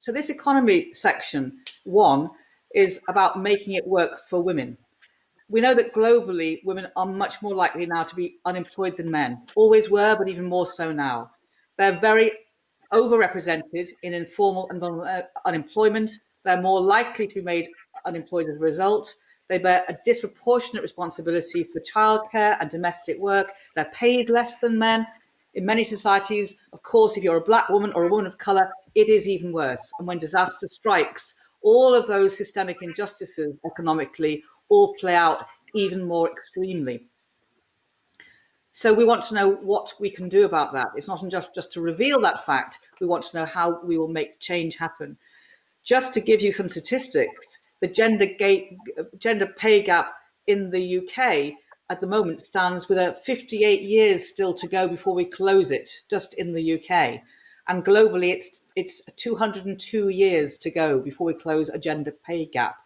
So this economy section 1 is about making it work for women. We know that globally, women are much more likely now to be unemployed than men. Always were, but even more so now. They're very overrepresented in informal and unemployment. They're more likely to be made unemployed as a result. They bear a disproportionate responsibility for childcare and domestic work. They're paid less than men. In many societies, of course, if you're a black woman or a woman of colour, it is even worse. And when disaster strikes, all of those systemic injustices economically all play out even more extremely. So we want to know what we can do about that. It's not just to reveal that fact. We want to know how we will make change happen. Just to give you some statistics, the gender pay gap in the UK at the moment stands with a 58 years still to go before we close it, just in the UK. And globally, it's 202 years to go before we close a gender pay gap.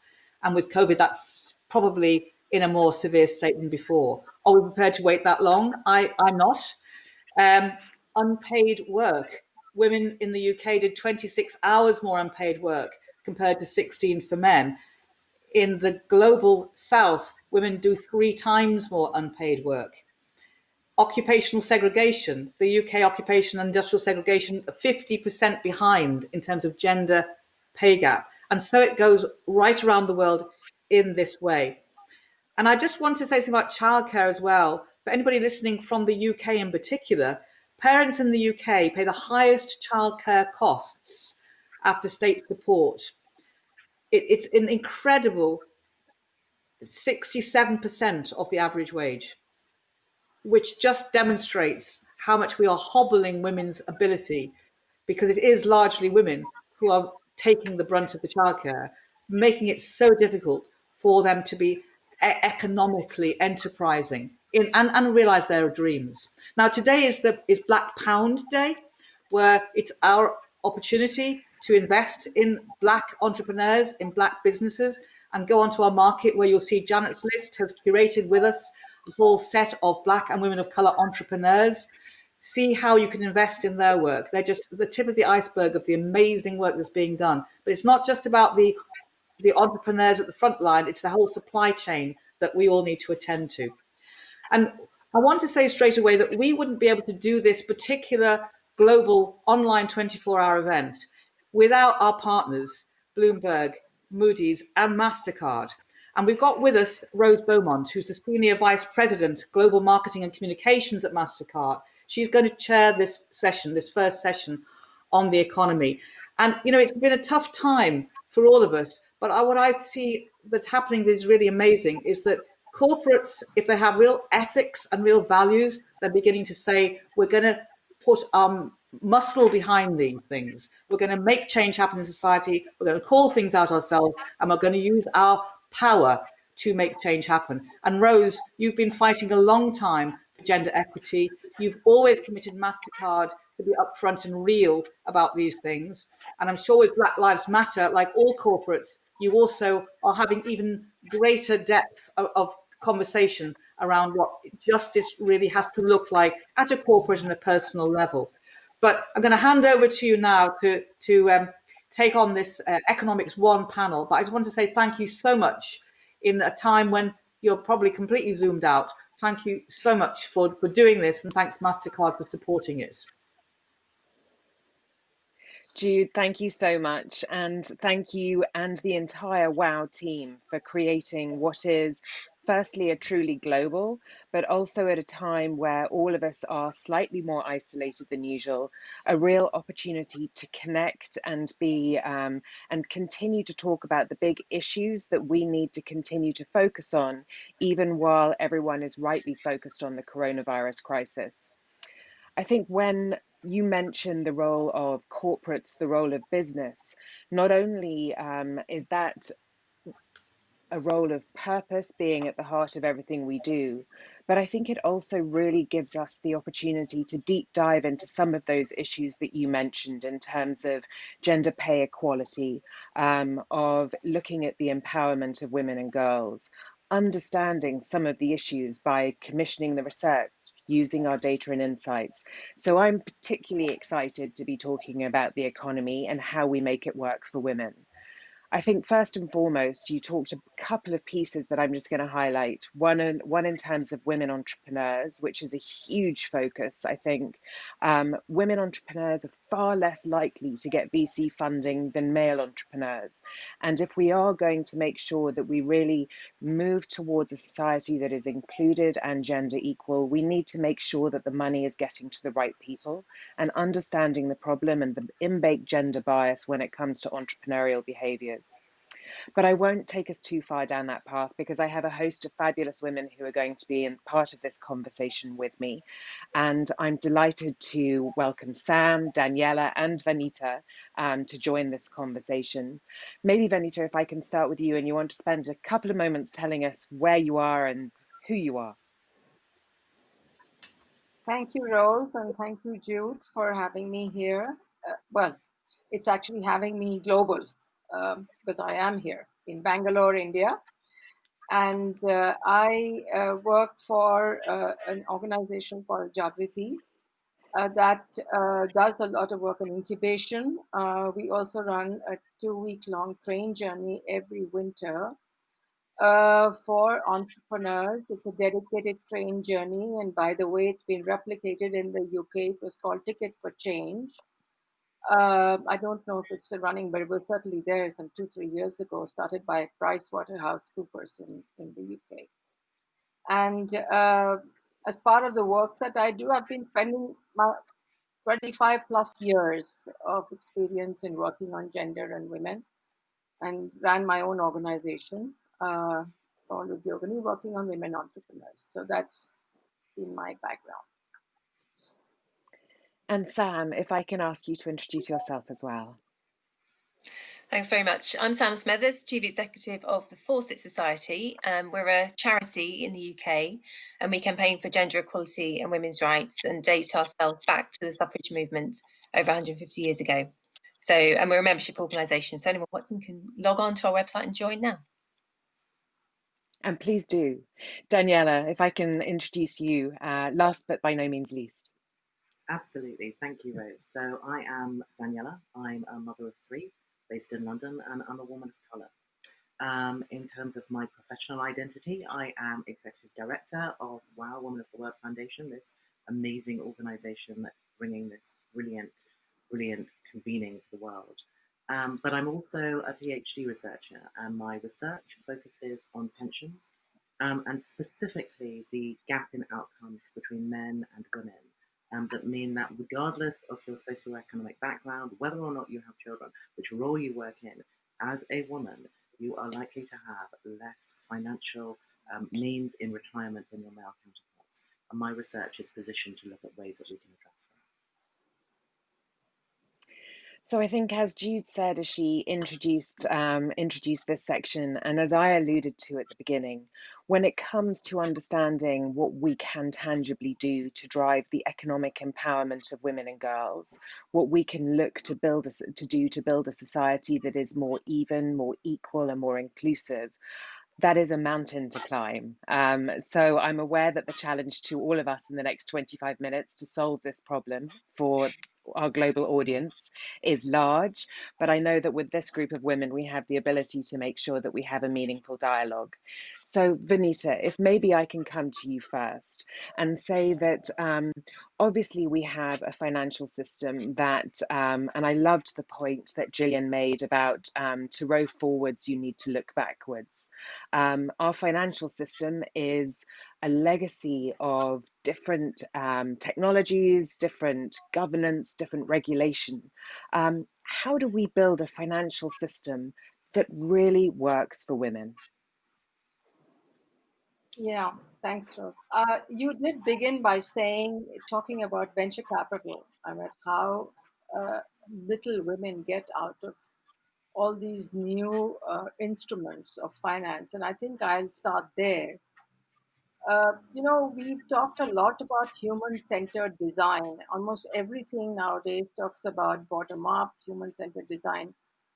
And with COVID, that's probably in a more severe state than before. Are we prepared to wait that long? I'm not. Unpaid work. Women in the UK did 26 hours more unpaid work compared to 16 for men. In the global south, women do 3 times more unpaid work. Occupational segregation, the UK occupation and industrial segregation, 50% behind in terms of gender pay gap. And so it goes right around the world in this way. And I just want to say something about childcare as well. For anybody listening from the UK in particular, parents in the UK pay the highest childcare costs after state support. It's an incredible 67% of the average wage, which just demonstrates how much we are hobbling women's ability, because it is largely women who are taking the brunt of the childcare, making it so difficult for them to be economically enterprising and realize their dreams. Now, today is Black Pound Day, where it's our opportunity to invest in Black entrepreneurs, in Black businesses, and go onto our market, where you'll see Janet's List has curated with us a whole set of Black and women of colour entrepreneurs. See how you can invest in their work. They're just the tip of the iceberg of the amazing work that's being done. But it's not just about the entrepreneurs at the front line, it's the whole supply chain that we all need to attend to. And I want to say straight away that we wouldn't be able to do this particular global online 24-hour event without our partners, Bloomberg, Moody's and Mastercard. And we've got with us Rose Beaumont, who's the Senior Vice President, Global Marketing and Communications at Mastercard. She's going to chair this session, this first session on the economy. And, you know, it's been a tough time for all of us. But what I see that's happening that is really amazing is that corporates, if they have real ethics and real values, they're beginning to say, we're going to put muscle behind these things. We're going to make change happen in society. We're going to call things out ourselves, and we're going to use our power to make change happen. And Rose, you've been fighting a long time for gender equity. You've always committed Mastercard to be upfront and real about these things. And I'm sure with Black Lives Matter, like all corporates, you also are having even greater depth of conversation around what justice really has to look like at a corporate and a personal level. But I'm going to hand over to you now to take on this Economics 1 panel. But I just want to say thank you so much in a time when you're probably completely zoomed out. Thank you so much for doing this, and thanks Mastercard for supporting it. Jude, thank you so much. And thank you and the entire WOW team for creating what is firstly a truly global, but also at a time where all of us are slightly more isolated than usual, a real opportunity to connect and be and continue to talk about the big issues that we need to continue to focus on, even while everyone is rightly focused on the coronavirus crisis. I think when you mentioned the role of corporates, the role of business, not only is that a role of purpose being at the heart of everything we do, but I think it also really gives us the opportunity to deep dive into some of those issues that you mentioned in terms of gender pay equality, of looking at the empowerment of women and girls, understanding some of the issues by commissioning the research using our data and insights. So I'm particularly excited to be talking about the economy and how we make it work for women. I think first and foremost, you talked a couple of pieces that I'm just going to highlight. One in terms of women entrepreneurs, which is a huge focus. I think women entrepreneurs are far less likely to get VC funding than male entrepreneurs. And if we are going to make sure that we really move towards a society that is included and gender equal, we need to make sure that the money is getting to the right people and understanding the problem and the in-baked gender bias when it comes to entrepreneurial behaviors. But I won't take us too far down that path because I have a host of fabulous women who are going to be in part of this conversation with me. And I'm delighted to welcome Sam, Daniella, and Vanita to join this conversation. Maybe, Vanita, if I can start with you and you want to spend a couple of moments telling us where you are and who you are. Thank you, Rose, and thank you, Jude, for having me here. Well, it's actually having me global because I am here in Bangalore, India. And I work for an organization called Jagriti that does a lot of work on incubation. We also run a 2-week-long train journey every winter for entrepreneurs. It's a dedicated train journey. And by the way, it's been replicated in the UK. It was called Ticket for Change. I don't know if it's still running, but it was certainly there some 2-3 years ago, started by PricewaterhouseCoopers in the UK. And as part of the work that I do, I've been spending my 25 plus years of experience in working on gender and women and ran my own organization called Udyogini, working on women entrepreneurs. So that's been my background. And Sam, if I can ask you to introduce yourself as well. Thanks very much. I'm Sam Smethers, Chief Executive of the Fawcett Society. We're a charity in the UK and we campaign for gender equality and women's rights and date ourselves back to the suffrage movement over 150 years ago. So, and we're a membership organisation, so anyone watching can log on to our website and join now. And please do. Daniella, if I can introduce you, last but by no means least. Absolutely. Thank you, Rose. So I am Daniella. I'm a mother of 3 based in London, and I'm a woman of colour. In terms of my professional identity, I am Executive Director of WOW, Women of the World Foundation, this amazing organisation that's bringing this brilliant convening to the world. But I'm also a PhD researcher, and my research focuses on pensions, and specifically the gap in outcomes between men and women. That mean that regardless of your socioeconomic background, whether or not you have children, which role you work in, as a woman, you are likely to have less financial means in retirement than your male counterparts. And my research is positioned to look at ways that we can address that. So I think, as Jude said, as she introduced this section, and as I alluded to at the beginning, when it comes to understanding what we can tangibly do to drive the economic empowerment of women and girls, what we can look to build a society that is more even, more equal, and more inclusive, that is a mountain to climb. So I'm aware that the challenge to all of us in the next 25 minutes to solve this problem for our global audience is large, but I know that with this group of women, we have the ability to make sure that we have a meaningful dialogue. So Vanita, if maybe I can come to you first and say that obviously we have a financial system that, and I loved the point that Gillian made about to row forwards, you need to look backwards. Our financial system is a legacy of different technologies, different governance, different regulation. How do we build a financial system that really works for women? Yeah, thanks, Rose. You did begin by talking about venture capital. I mean, how little women get out of all these new instruments of finance. And I think I'll start there. We've talked a lot about human-centered design. Almost everything nowadays talks about bottom-up, human-centered design.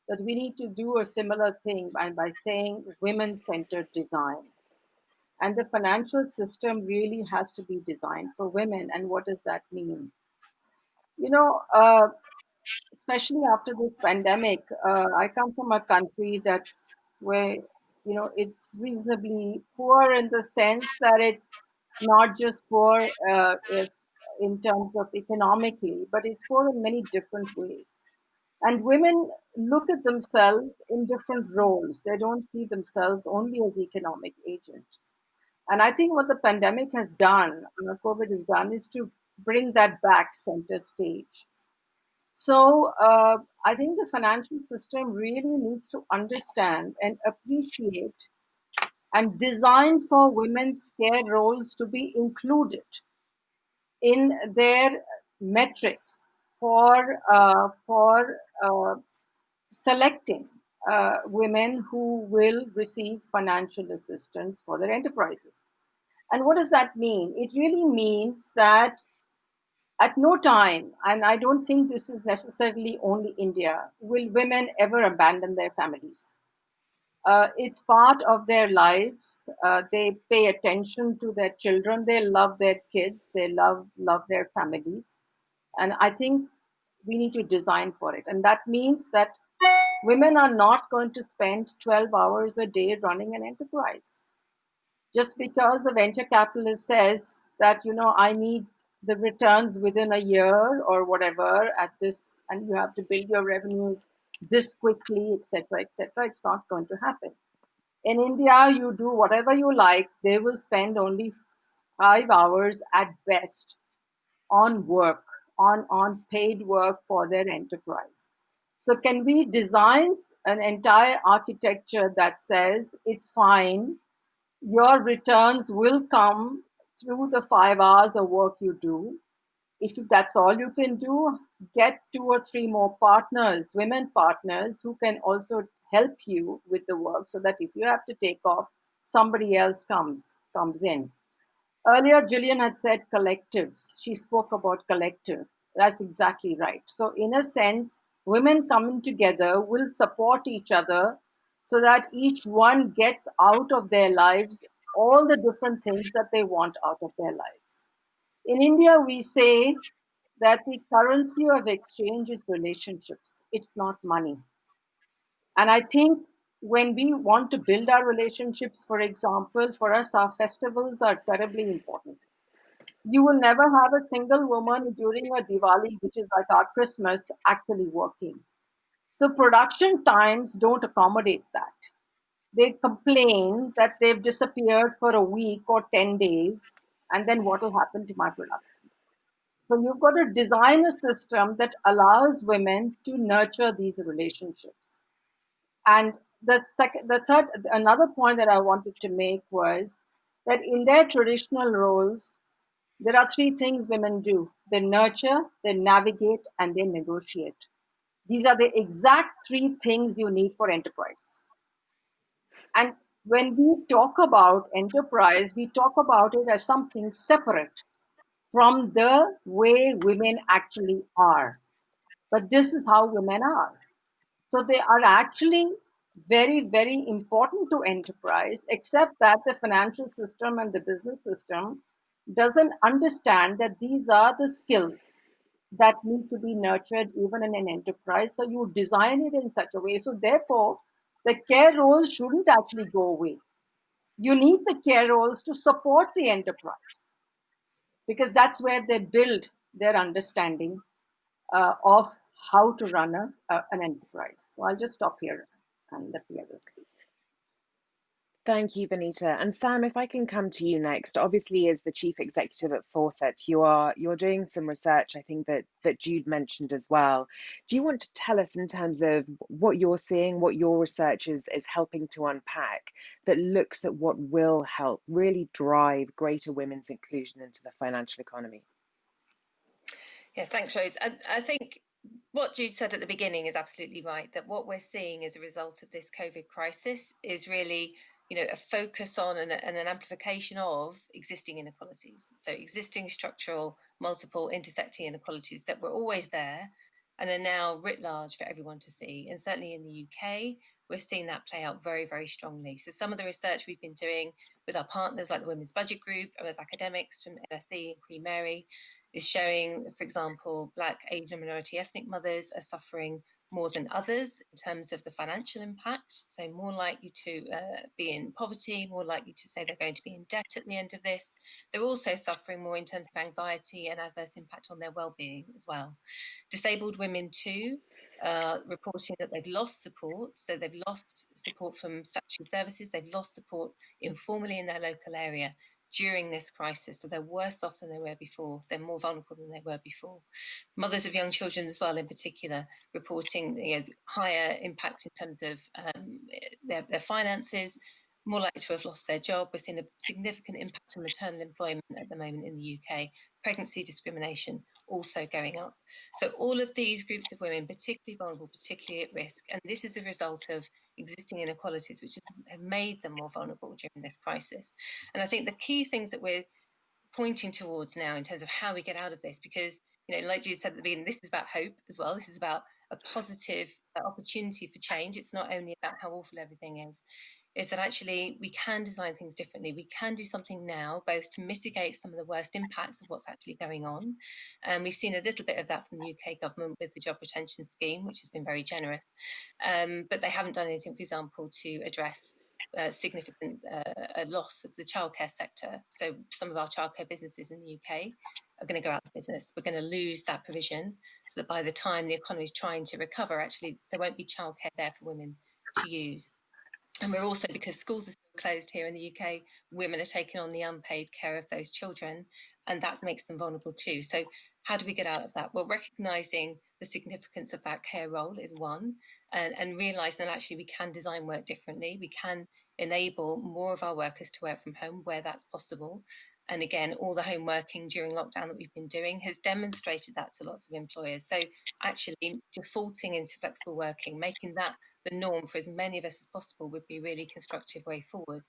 But we need to do a similar thing by saying women-centered design. And the financial system really has to be designed for women. And what does that mean? You know, especially after this pandemic, I come from a country that's where, it's reasonably poor in the sense that it's not just poor if in terms of economically, but it's poor in many different ways. And women look at themselves in different roles. They don't see themselves only as economic agents. And I think what the pandemic has done, COVID has done, is to bring that back center stage. So I think the financial system really needs to understand and appreciate and design for women's care roles to be included in their metrics for selecting women who will receive financial assistance for their enterprises. And what does that mean? It really means that at no time, and I don't think this is necessarily only India, will women ever abandon their families. It's part of their lives. They pay attention to their children. They love their kids. They love their families. And I think we need to design for it. And that means that women are not going to spend 12 hours a day running an enterprise. Just because the venture capitalist says that, I need the returns within a year or whatever at this, and you have to build your revenues this quickly, etc., it's not going to happen. In India, you do whatever you like, they will spend only 5 hours at best on work, on paid work for their enterprise. So can we design an entire architecture that says it's fine, your returns will come through the 5 hours of work you do? If that's all you can do, get 2 or 3 more partners, women partners, who can also help you with the work, so that if you have to take off, somebody else comes in. Earlier, Gillian had said collectives. She spoke about collective. That's exactly right. So, in a sense, women coming together will support each other so that each one gets out of their lives all the different things that they want out of their lives. In India, we say that the currency of exchange is relationships, it's not money. And I think when we want to build our relationships, for example, for us, our festivals are terribly important. You will never have a single woman during a Diwali, which is like our Christmas, actually working. So production times don't accommodate that. They complain that they've disappeared for a week or 10 days, and then what will happen to my production? So you've got to design a system that allows women to nurture these relationships. And another point that I wanted to make was that in their traditional roles, there are 3 things women do: they nurture, they navigate, and they negotiate. These are the exact 3 things you need for enterprise. And when we talk about enterprise, we talk about it as something separate from the way women actually are. But this is how women are. So they are actually very, very important to enterprise, except that the financial system and the business system doesn't understand that these are the skills that need to be nurtured even in an enterprise. So you design it in such a way. So therefore, the care roles shouldn't actually go away. You need the care roles to support the enterprise, because that's where they build their understanding of how to run an enterprise. So I'll just stop here and let the others speak. Thank you, Vanita. And Sam, if I can come to you next. Obviously, as the chief executive at Fawcett, you're doing some research, I think that Jude mentioned as well. Do you want to tell us in terms of what you're seeing, what your research is helping to unpack, that looks at what will help really drive greater women's inclusion into the financial economy? Yeah, thanks, Rose. I think what Jude said at the beginning is absolutely right, that what we're seeing as a result of this COVID crisis is really, a focus on and an amplification of existing inequalities. So existing structural, multiple, intersecting inequalities that were always there and are now writ large for everyone to see. And certainly in the UK, we're seeing that play out very, very strongly. So some of the research we've been doing with our partners like the Women's Budget Group and with academics from LSE and Queen Mary is showing, for example, Black, Asian and minority ethnic mothers are suffering more than others in terms of the financial impact. So more likely to be in poverty, more likely to say they're going to be in debt at the end of this. They're also suffering more in terms of anxiety and adverse impact on their well-being as well. Disabled women too, reporting that they've lost support. So they've lost support from statutory services, they've lost support informally in their local area during this crisis. So they're worse off than they were before. They're more vulnerable than they were before. Mothers of young children as well, in particular, reporting higher impact in terms of their finances, more likely to have lost their job. We're seeing a significant impact on maternal employment at the moment in the UK. Pregnancy discrimination also going up. So all of these groups of women, particularly vulnerable, particularly at risk, and this is a result of existing inequalities which have made them more vulnerable during this crisis. And I think the key things that we're pointing towards now in terms of how we get out of this, because like you said at the beginning, this is about hope as well. This is about a positive opportunity for change. It's not only about how awful everything is that actually we can design things differently. We can do something now, both to mitigate some of the worst impacts of what's actually going on. And we've seen a little bit of that from the UK government with the job retention scheme, which has been very generous. But they haven't done anything, for example, to address significant loss of the childcare sector. So some of our childcare businesses in the UK are going to go out of business. We're going to lose that provision so that by the time the economy is trying to recover, actually, there won't be childcare there for women to use. And we're also, because schools are still closed here in the UK, women are taking on the unpaid care of those children, and that makes them vulnerable too. So how do we get out of that? Well, recognising the significance of that care role is one, and realising that actually we can design work differently. We can enable more of our workers to work from home where that's possible. And again, all the home working during lockdown that we've been doing has demonstrated that to lots of employers. So actually defaulting into flexible working, making that the norm for as many of us as possible would be a really constructive way forward.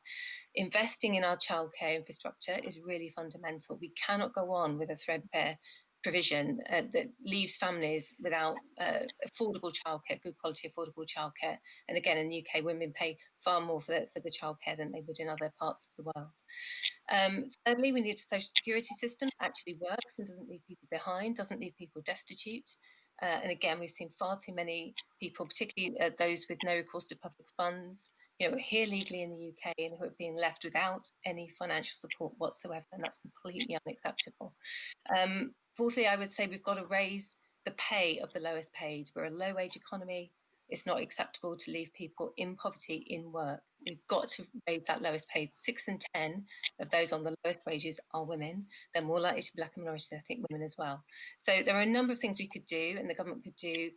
Investing in our childcare infrastructure is really fundamental. We cannot go on with a threadbare provision that leaves families without affordable childcare, good quality affordable childcare. And again, in the UK, women pay far more for the childcare than they would in other parts of the world. Thirdly, we need a social security system that actually works and doesn't leave people behind, doesn't leave people destitute. And again, we've seen far too many people, particularly those with no recourse to public funds, here legally in the UK and who are being left without any financial support whatsoever, and that's completely unacceptable. Fourthly, I would say we've got to raise the pay of the lowest paid. We're a low-wage economy. It's not acceptable to leave people in poverty in work. We've got to raise that lowest paid. 6 in 10 of those on the lowest wages are women. They're more likely to be Black and minority ethnic women as well. So there are a number of things we could do and the government could do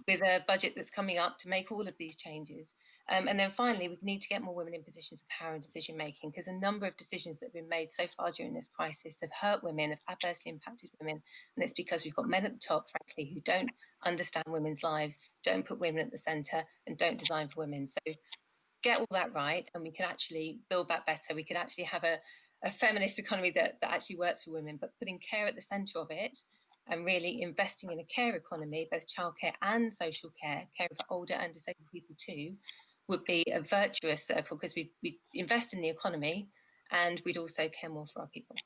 with a budget that's coming up to make all of these changes. And then finally, we need to get more women in positions of power and decision making, because a number of decisions that have been made so far during this crisis have hurt women, have adversely impacted women. And it's because we've got men at the top, frankly, who don't understand women's lives, don't put women at the centre and don't design for women. So get all that right and we can actually build back better. We could actually have a feminist economy that actually works for women, but putting care at the centre of it and really investing in a care economy, both childcare and social care, caring for older and disabled people too, would be a virtuous circle, because we'd invest in the economy and we'd also care more for our people.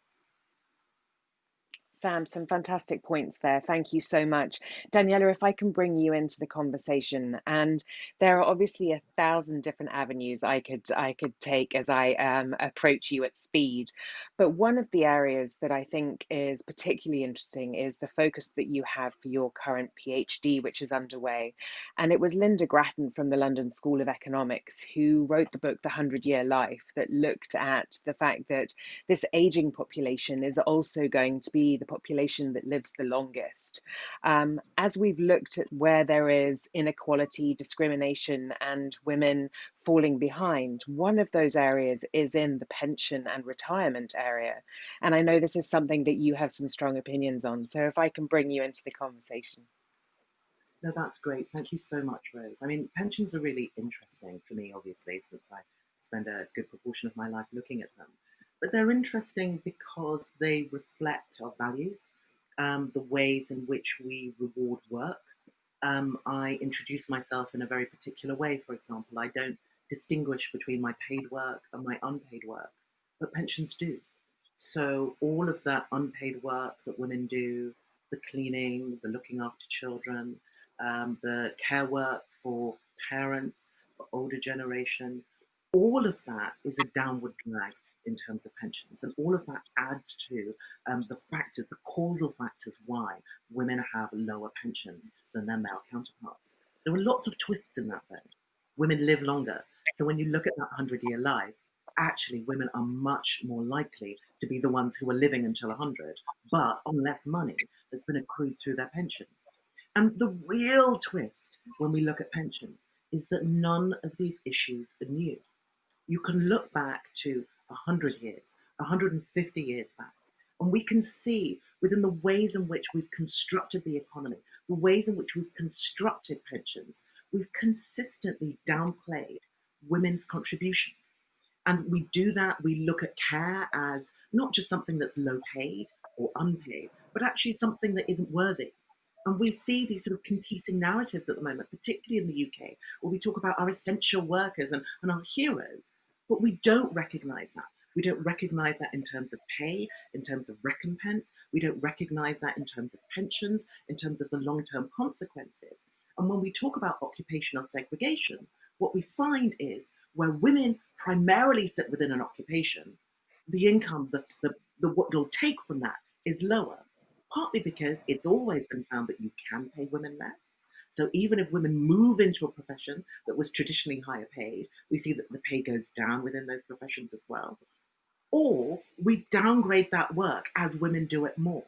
Sam, some fantastic points there. Thank you so much. Daniella, if I can bring you into the conversation, and there are obviously 1,000 different avenues I could take as I approach you at speed. But one of the areas that I think is particularly interesting is the focus that you have for your current PhD, which is underway. And it was Linda Grattan from the London School of Economics who wrote the book, The 100-Year Life, that looked at the fact that this aging population is also going to be the population that lives the longest. As we've looked at where there is inequality, discrimination, and women falling behind, one of those areas is in the pension and retirement area. And I know this is something that you have some strong opinions on. So if I can bring you into the conversation. No, that's great. Thank you so much, Rose. I mean, pensions are really interesting for me, obviously, since I spend a good proportion of my life looking at them. But they're interesting because they reflect our values, the ways in which we reward work, I introduce myself in a very particular way. For example, I don't distinguish between my paid work and my unpaid work, but pensions do. So all of that unpaid work that women do, the cleaning, the looking after children, the care work for parents, for older generations, all of that is a downward drag in terms of pensions. And all of that adds to the factors, the causal factors why women have lower pensions than their male counterparts. There are lots of twists in that, though. Women live longer. So when you look at that 100-year life, actually women are much more likely to be the ones who are living until 100, but on less money that's been accrued through their pensions. And the real twist when we look at pensions is that none of these issues are new. You can look back to 100 years, 150 years back, and we can see within the ways in which we've constructed the economy, the ways in which we've constructed pensions, we've consistently downplayed women's contributions. And we do that, we look at care as not just something that's low paid or unpaid, but actually something that isn't worthy. And we see these sort of competing narratives at the moment, particularly in the UK, where we talk about our essential workers and our heroes, but we don't recognize that. We don't recognize that in terms of pay, in terms of recompense. We don't recognize that in terms of pensions, in terms of the long-term consequences. And when we talk about occupational segregation, what we find is where women primarily sit within an occupation, the income, what you'll take from that is lower, partly because it's always been found that you can pay women less. So even if women move into a profession that was traditionally higher paid, we see that the pay goes down within those professions as well. Or we downgrade that work as women do it more.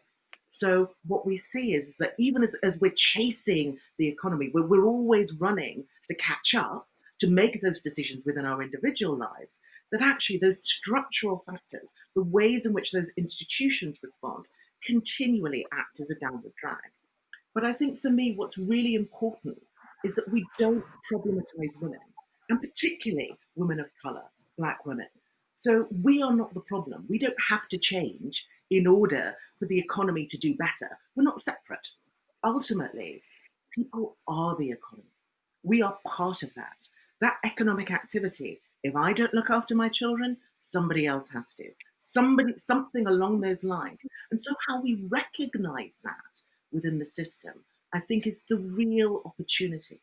So what we see is that even as we're chasing the economy, we're always running to catch up, to make those decisions within our individual lives, that actually those structural factors, the ways in which those institutions respond, continually act as a downward drag. But I think for me, what's really important is that we don't problematize women, and particularly women of color, Black women. So we are not the problem. We don't have to change in order for the economy to do better. We're not separate. Ultimately, people are the economy. We are part of that. That economic activity, if I don't look after my children, somebody else has to. Something along those lines. And so how we recognize that within the system, I think is the real opportunity.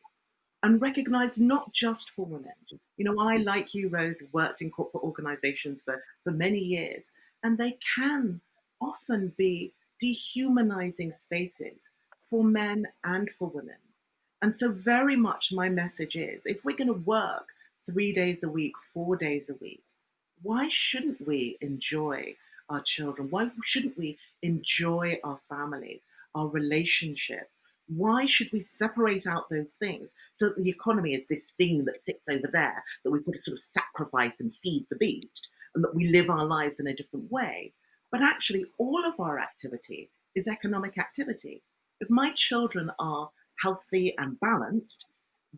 And recognized not just for women. You know, I, like you, Rose, have worked in corporate organizations for many years, and they can often be dehumanizing spaces for men and for women. And so very much my message is, if we're going to work 3 days a week, 4 days a week, why shouldn't we enjoy our children? Why shouldn't we enjoy our families, our relationships? Why should we separate out those things so that the economy is this thing that sits over there, that we've got to sort of sacrifice and feed the beast, and that we live our lives in a different way? But actually, all of our activity is economic activity. If my children are healthy and balanced,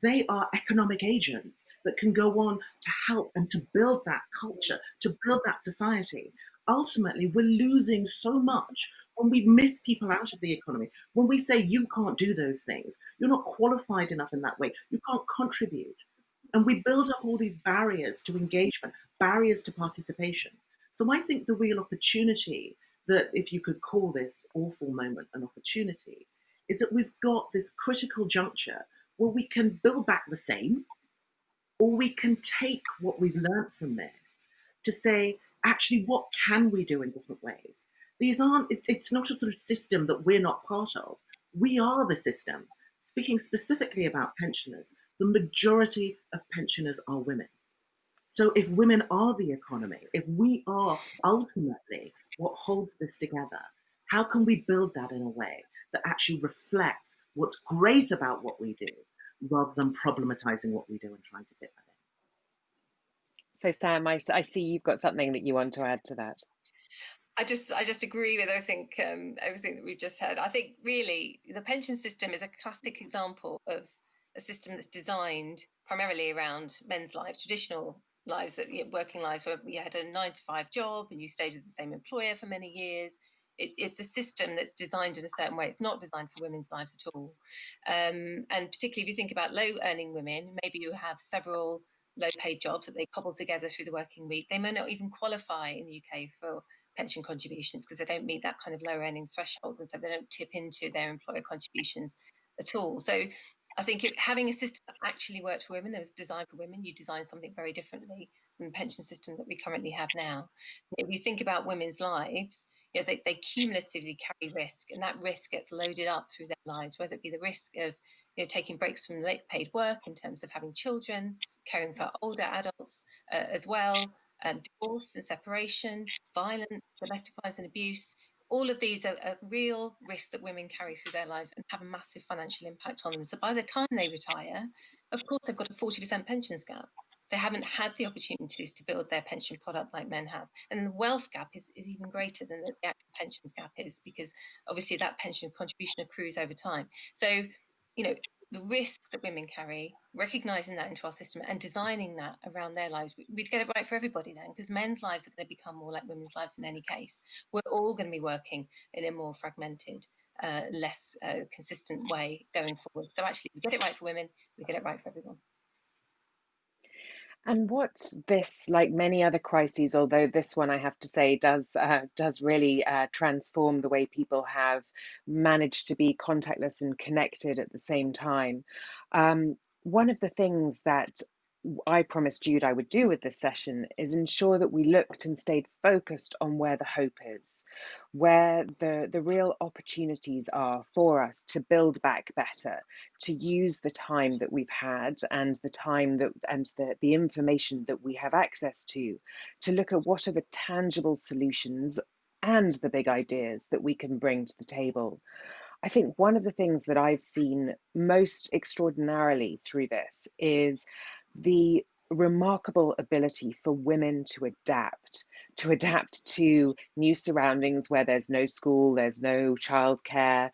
they are economic agents that can go on to help and to build that culture, to build that society. Ultimately, we're losing so much when we miss people out of the economy, when we say you can't do those things, you're not qualified enough in that way, you can't contribute. And we build up all these barriers to engagement, barriers to participation. So I think the real opportunity, that if you could call this awful moment an opportunity, is that we've got this critical juncture where we can build back the same, or we can take what we've learned from this to say, actually, what can we do in different ways? It's not a sort of system that we're not part of. We are the system. Speaking specifically about pensioners, the majority of pensioners are women. So if women are the economy, if we are ultimately what holds this together, how can we build that in a way that actually reflects what's great about what we do, rather than problematizing what we do and trying to fit that in? So Sam, I see you've got something that you want to add to that. I just agree with everything that we've just heard. I think really the pension system is a classic example of a system that's designed primarily around men's lives, traditional lives, working lives, where you had a 9-to-5 job and you stayed with the same employer for many years. it's a system that's designed in a certain way. It's not designed for women's lives at all. And particularly if you think about low earning women, maybe you have several low paid jobs that they cobble together through the working week. They may not even qualify in the UK for pension contributions because they don't meet that kind of low earnings threshold, and so they don't tip into their employer contributions at all. So I think having a system that actually worked for women, that was designed for women, you design something very differently from the pension system that we currently have now. If you think about women's lives, they cumulatively carry risk, and that risk gets loaded up through their lives, whether it be the risk of taking breaks from late paid work in terms of having children, caring for older adults as well, divorce and separation, violence, domestic violence and abuse. All of these are real risks that women carry through their lives and have a massive financial impact on them. So by the time they retire, of course, they've got a 40% pensions gap. They haven't had the opportunities to build their pension pot up like men have. And the wealth gap is even greater than the actual pensions gap is, because obviously that pension contribution accrues over time. So, the risk that women carry, recognising that into our system and designing that around their lives, we'd get it right for everybody then, because men's lives are going to become more like women's lives in any case. We're all going to be working in a more fragmented, less consistent way going forward. So actually, we get it right for women, we get it right for everyone. And what's this, like many other crises, although this one I have to say does really transform the way people have managed to be contactless and connected at the same time. One of the things that I promised Jude I would do with this session is ensure that we looked and stayed focused on where the hope is, where the real opportunities are for us to build back better, to use the time that we've had and the time that and the information that we have access to look at what are the tangible solutions and the big ideas that we can bring to the table. I think one of the things that I've seen most extraordinarily through this is the remarkable ability for women to adapt to new surroundings where there's no school, there's no childcare,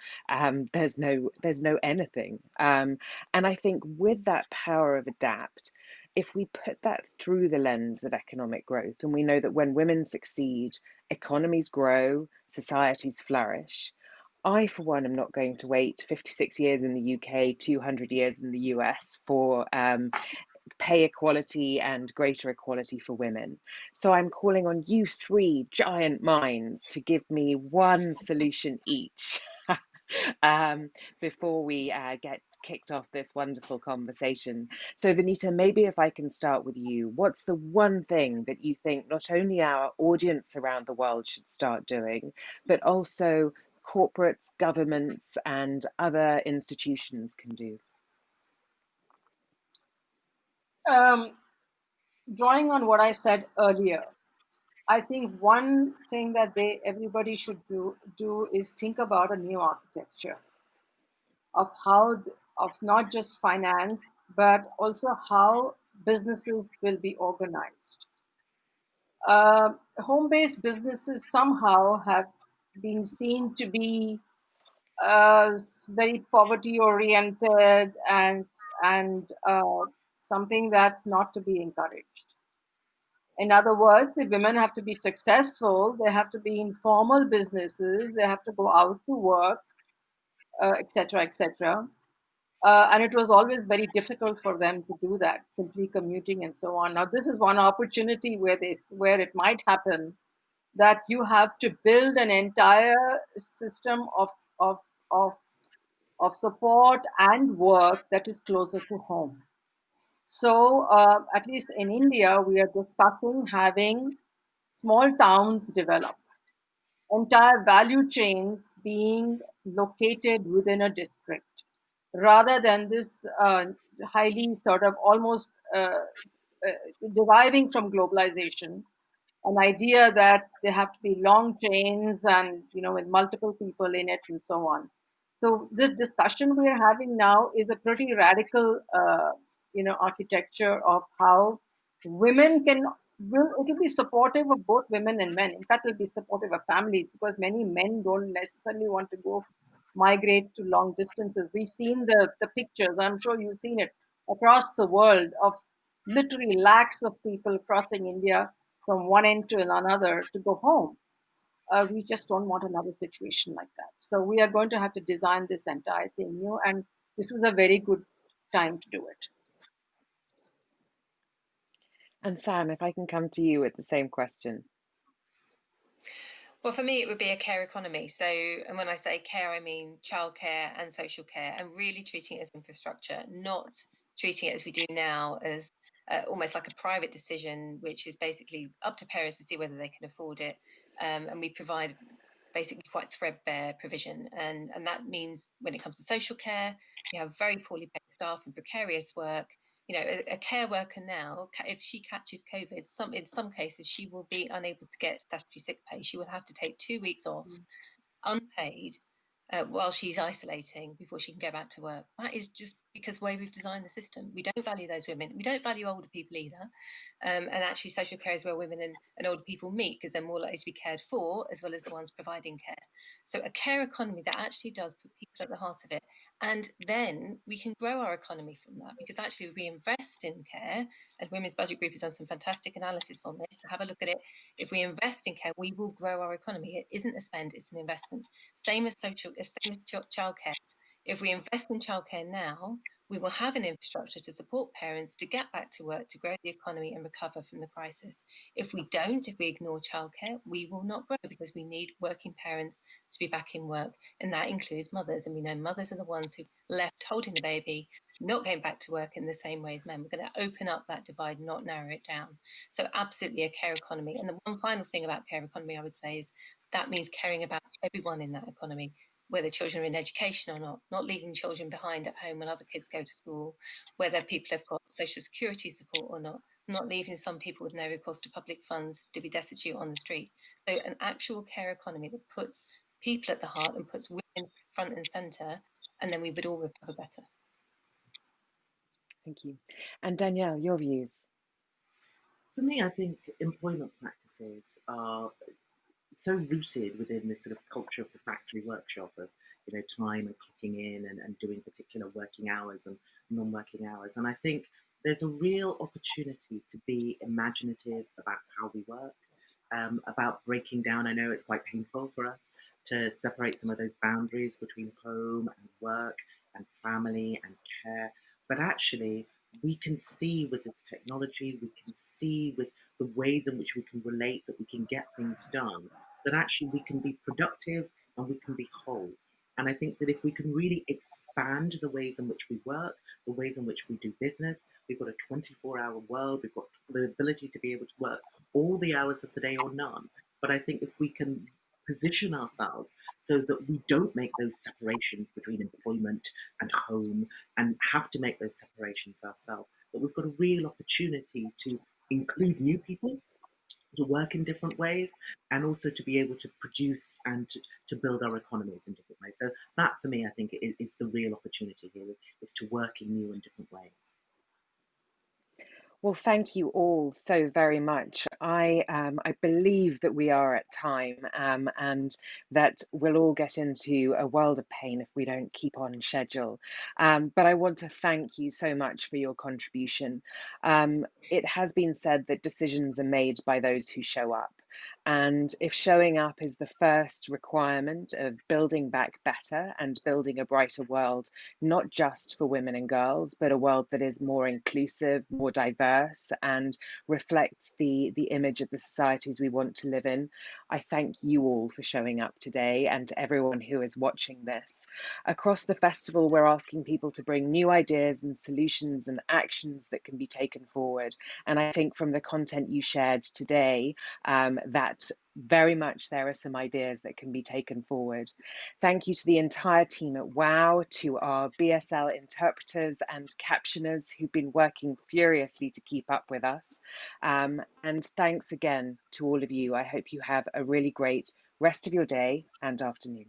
there's no anything. And I think with that power of adapt, if we put that through the lens of economic growth, and we know that when women succeed, economies grow, societies flourish. I, for one, am not going to wait 56 years in the UK, 200 years in the US for pay equality and greater equality for women. So I'm calling on you three giant minds to give me one solution each before we get kicked off this wonderful conversation. So Vanita, maybe if I can start with you, what's the one thing that you think not only our audience around the world should start doing, but also corporates, governments, and other institutions can do? Drawing on what I said earlier, I think one thing that everybody should do is think about a new architecture of of not just finance, but also how businesses will be organized. Home-based businesses somehow have been seen to be very poverty-oriented and something that's not to be encouraged. In other words, if women have to be successful, they have to be in formal businesses, they have to go out to work, etc., etc. And it was always very difficult for them to do that, simply commuting and so on. Now, this is one opportunity where it might happen that you have to build an entire system of, of, of support and work that is closer to home. So, at least in India, we are discussing having small towns develop, entire value chains being located within a district, rather than this highly sort of almost deriving from globalization, an idea that there have to be long chains and with multiple people in it and so on. So the discussion we're having now is a pretty radical architecture of how women it'll be supportive of both women and men. In fact, it'll be supportive of families, because many men don't necessarily want to go migrate to long distances. We've seen the pictures, I'm sure you've seen it, across the world, of literally lakhs of people crossing India from one end to another to go home. We just don't want another situation like that. So we are going to have to design this entire thing new, and this is a very good time to do it. And Sam, if I can come to you with the same question. Well, for me, it would be a care economy. So, and when I say care, I mean childcare and social care, and really treating it as infrastructure, not treating it as we do now as almost like a private decision, which is basically up to parents to see whether they can afford it. And we provide basically quite threadbare provision. And that means when it comes to social care, we have very poorly paid staff and precarious work. You know, a care worker now, if she catches COVID, in some cases, she will be unable to get statutory sick pay. She will have to take 2 weeks off, unpaid, while she's isolating before she can go back to work. That is just because the way we've designed the system. We don't value those women. We don't value older people either. And actually, social care is where women and older people meet because they're more likely to be cared for, as well as the ones providing care. So a care economy that actually does put people at the heart of it. And then we can grow our economy from that, because actually we invest in care, and Women's Budget Group has done some fantastic analysis on this. So have a look at it. If we invest in care, we will grow our economy. It isn't a spend, it's an investment. Same as childcare. If we invest in childcare now, we will have an infrastructure to support parents to get back to work, to grow the economy and recover from the crisis. If we don't, if we ignore childcare, we will not grow, because we need working parents to be back in work. And that includes mothers. And we know mothers are the ones who left holding the baby, not going back to work in the same way as men. We're going to open up that divide, not narrow it down. So absolutely a care economy. And the one final thing about care economy I would say is that means caring about everyone in that economy, whether children are in education or not leaving children behind at home when other kids go to school, whether people have got social security support or not leaving some people with no recourse to public funds to be destitute on the street. So an actual care economy that puts people at the heart and puts women front and centre, and then we would all recover better. Thank you. And Danielle, your views? For me, I think employment practices are so rooted within this sort of culture of the factory workshop of, you know, time and clocking in and doing particular working hours and non-working hours. And I think there's a real opportunity to be imaginative about how we work, about breaking down. I know it's quite painful for us to separate some of those boundaries between home and work and family and care, but actually we can see with this technology, we can see with the ways in which we can relate, that we can get things done, that actually we can be productive and we can be whole. And I think that if we can really expand the ways in which we work, the ways in which we do business, we've got a 24-hour world, we've got the ability to be able to work all the hours of the day or none. But I think if we can position ourselves so that we don't make those separations between employment and home and have to make those separations ourselves, that we've got a real opportunity to include new people, to work in different ways, and also to be able to produce and to build our economies in different ways. So that, for me, I think is the real opportunity here, is to work in new and different ways. Well, thank you all so very much. I believe that we are at time, and that we'll all get into a world of pain if we don't keep on schedule. But I want to thank you so much for your contribution. It has been said that decisions are made by those who show up. And if showing up is the first requirement of building back better and building a brighter world, not just for women and girls, but a world that is more inclusive, more diverse, and reflects the image of the societies we want to live in, I thank you all for showing up today, and to everyone who is watching this. Across the festival, we're asking people to bring new ideas and solutions and actions that can be taken forward. And I think from the content you shared today, that very much there are some ideas that can be taken forward. Thank you to the entire team at WOW, to our BSL interpreters and captioners who've been working furiously to keep up with us. And thanks again to all of you. I hope you have a really great rest of your day and afternoon.